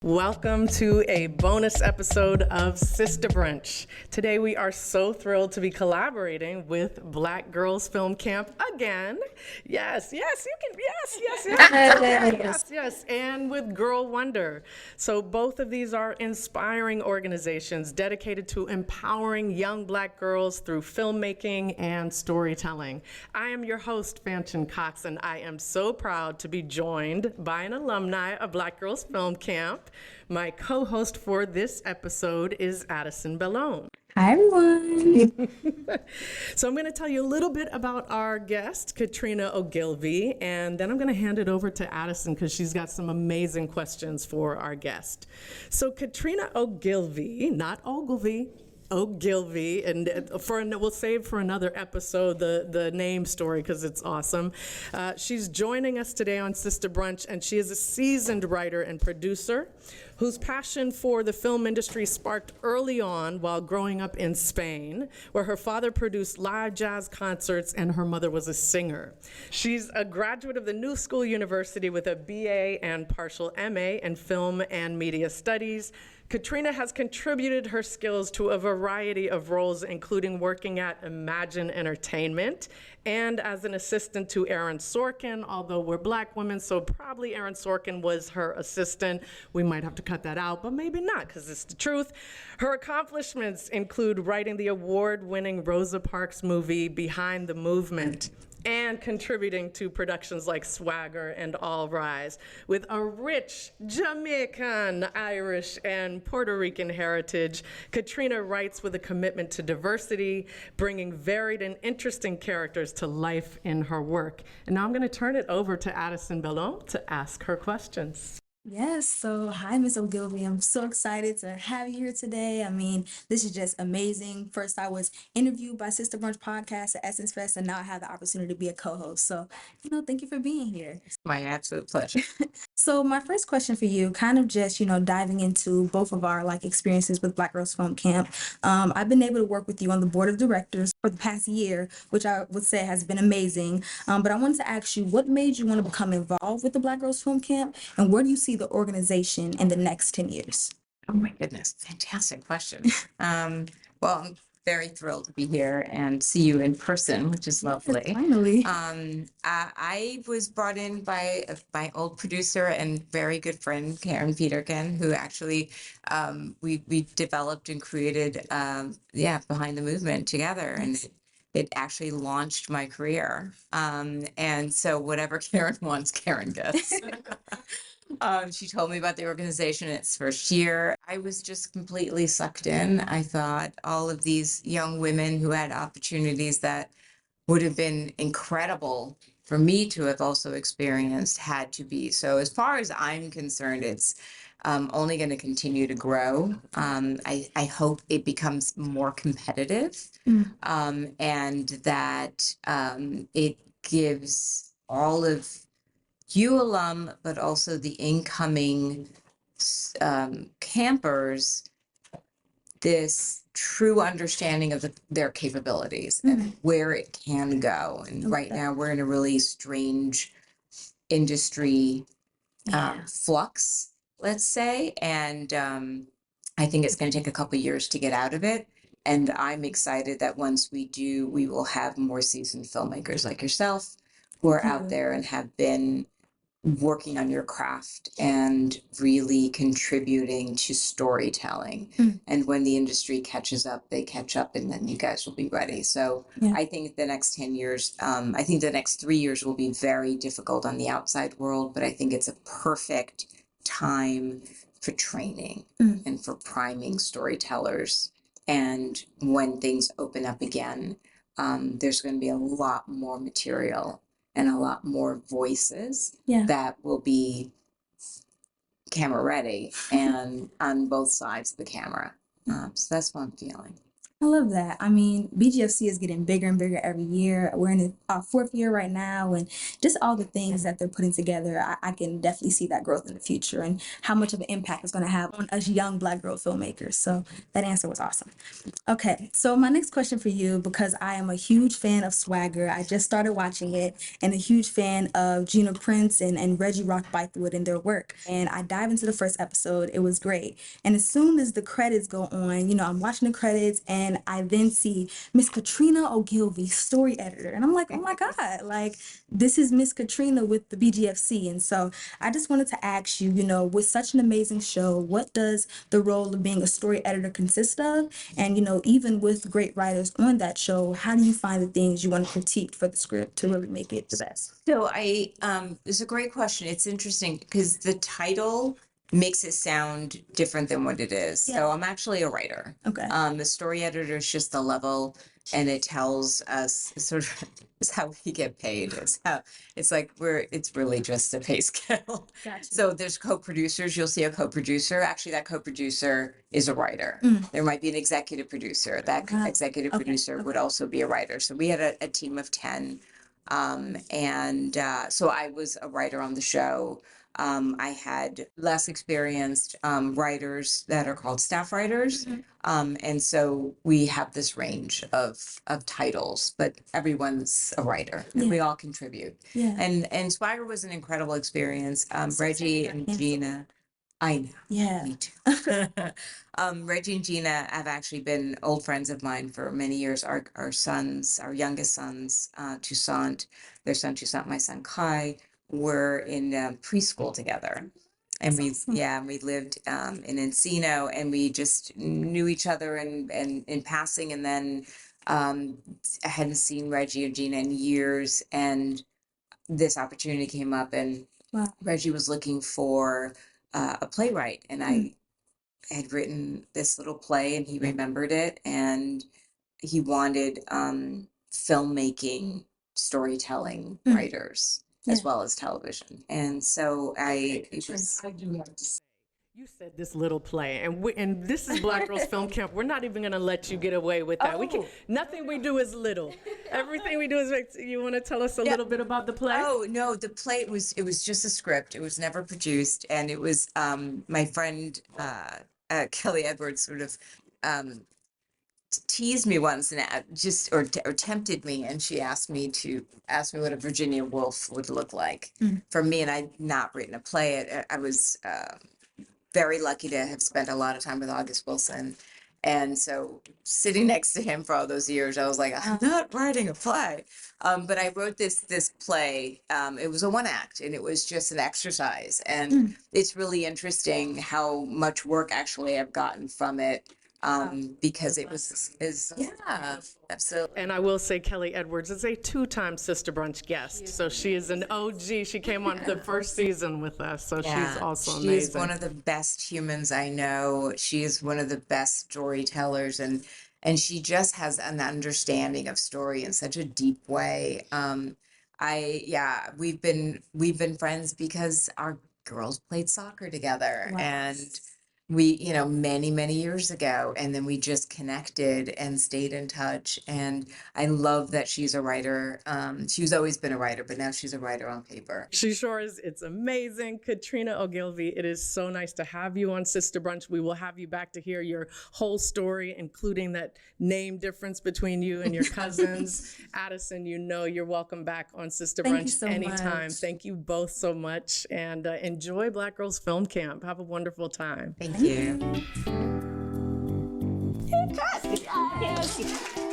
Welcome to a bonus episode of Sista Brunch. Today we are so thrilled to be collaborating with Black Girls Film Camp again. Yes, you can, yes, and with Girl Wonder. So both of these are inspiring organizations dedicated to empowering young Black girls through filmmaking and storytelling. I am your host, Fanshen Cox, and I am so proud to be joined by an alumni of Black Girls Film Camp. My co-host for this episode is Addison Bellhomme. Hi, everyone. So I'm going to tell you a little bit about our guest, Katrina Ogilvie, and then I'm going to hand it over to Addison because she's got some amazing questions for our guest. So Katrina Ogilvie, not Ogilvie, Ogilvie, and we'll save for another episode the name story because it's awesome. She's joining us today on Sista Brunch, and she is a seasoned writer and producer whose passion for the film industry sparked early on while growing up in Spain, where her father produced live jazz concerts and her mother was a singer. She's a graduate of the New School University with a BA and partial MA in Film and Media Studies. Katrina has contributed her skills to a variety of roles, including working at Imagine Entertainment and as an assistant to Aaron Sorkin, although we're Black women, so probably Aaron Sorkin was her assistant. We might have to cut that out, but maybe not, because it's the truth. Her accomplishments include writing the award-winning Rosa Parks movie, Behind the Movement, and contributing to productions like Swagger and All Rise. With a rich Jamaican, Irish, and Puerto Rican heritage, Katrina writes with a commitment to diversity, bringing varied and interesting characters to life in her work. And now I'm going to turn it over to Addison Bellhomme to ask her questions. Yes, so hi, Miss Ogilvie. I'm so excited to have you here today. I mean, this is just amazing. First, I was interviewed by Sista Brunch podcast at Essence Fest, and now I have the opportunity to be a co-host. So, thank you for being here. My absolute pleasure. So my first question for you, kind of just, diving into both of our experiences with Black Girls Film Camp. I've been able to work with you on the board of directors for the past year, which I would say has been amazing. But I wanted to ask you, what made you want to become involved with the Black Girls Film Camp, and where do you see the organization in the next 10 years? Oh my goodness, fantastic question. Well, I'm very thrilled to be here and see you in person, which is lovely. Yes, finally. I was brought in by my old producer and very good friend, Karen Peterkin, who actually we developed and created Behind the Movement together. And it actually launched my career. And so whatever Karen wants, Karen gets. She told me about the organization in its first year. I was just completely sucked in. I thought all of these young women who had opportunities that would have been incredible for me to have also experienced had to be. So as far as I'm concerned, it's only going to continue to grow. I hope it becomes more competitive and that it gives all of you alum, but also the incoming campers, this true understanding of their capabilities and where it can go. And right now we're in a really strange industry flux, let's say. And I think it's going to take a couple of years to get out of it. And I'm excited that once we do, we will have more seasoned filmmakers like yourself who are out there and have been working on your craft and really contributing to storytelling. And when the industry catches up, they catch up, and then you guys will be ready. So I think the next 10 years, I think the next 3 years will be very difficult on the outside world, but I think it's a perfect time for training and for priming storytellers. And when things open up again, there's going to be a lot more material and a lot more voices that will be camera ready and on both sides of the camera. So that's what I'm feeling. I love that. I mean, BGFC is getting bigger and bigger every year. We're in our fourth year right now, and just all the things that they're putting together, I can definitely see that growth in the future and how much of an impact it's going to have on us young Black girl filmmakers. So that answer was awesome. Okay, so my next question for you, because I am a huge fan of Swagger, I just started watching it, and a huge fan of Gina Prince and Reggie Rock Bythewood and their work. And I dive into the first episode. It was great. And as soon as the credits go on, I'm watching the credits, and I then see Miss Katrina Ogilvie, story editor. And I'm like, oh my God, like this is Miss Katrina with the BGFC. And so I just wanted to ask you, with such an amazing show, what does the role of being a story editor consist of? And, even with great writers on that show, how do you find the things you want to critique for the script to really make it the best? So it's a great question. It's interesting because the title makes it sound different than what it is. Yeah. So I'm actually a writer. Okay. The story editor is just the level, and it tells us sort of it's how we get paid. It's really just a pay scale. Gotcha. So there's co-producers. You'll see a co-producer. Actually, that co-producer is a writer. There might be an executive producer. That executive producer would also be a writer. So we had a team of 10. So I was a writer on the show. I had less experienced writers that are called staff writers. And so we have this range of titles, but everyone's a writer. And we all contribute. Yeah. And Swagger was an incredible experience. Reggie and Gina. I know. Yeah. Me too. Reggie and Gina have actually been old friends of mine for many years. Our youngest sons, Toussaint, their son Toussaint, my son Kai, were in preschool together. And we lived in Encino, and we just knew each other and in passing. And then I hadn't seen Reggie or Gina in years, and this opportunity came up, and Reggie was looking for a playwright, and I had written this little play, and he remembered it, and he wanted filmmaking, storytelling writers as well as television, and so I do have to say. You said this little play, and this is Black Girls Film Camp. We're not even going to let you get away with that. Nothing we do is little. Everything we do is big. You want to tell us a little bit about the play? Oh no, the play it was just a script. It was never produced, and it was my friend Kelly Edwards sort of teased me once and or tempted me, and she asked me what a Virginia Woolf would look like for me, and I'd not written a play. I was very lucky to have spent a lot of time with August Wilson. And so sitting next to him for all those years, I was like, I'm not writing a play. But I wrote this play. It was a one act, and it was just an exercise. And it's really interesting how much work actually I've gotten from it. Because it was absolutely. And I will say Kelly Edwards is a 2-time Sista Brunch guest. So she is an OG. She came on the first season with us. So she's also amazing. She's one of the best humans I know. She is one of the best storytellers, and she just has an understanding of story in such a deep way. We've been friends because our girls played soccer together. Wow. And we, many years ago, and then we just connected and stayed in touch. And I love that she's a writer. She's always been a writer, but now she's a writer on paper. She sure is. It's amazing. Katrina Ogilvie, it is so nice to have you on Sista Brunch. We will have you back to hear your whole story, including that name difference between you and your cousins. Addison, you're welcome back on Sista Brunch anytime. Thank you both so much, and enjoy Black Girls Film Camp. Have a wonderful time. Thank you. Yes.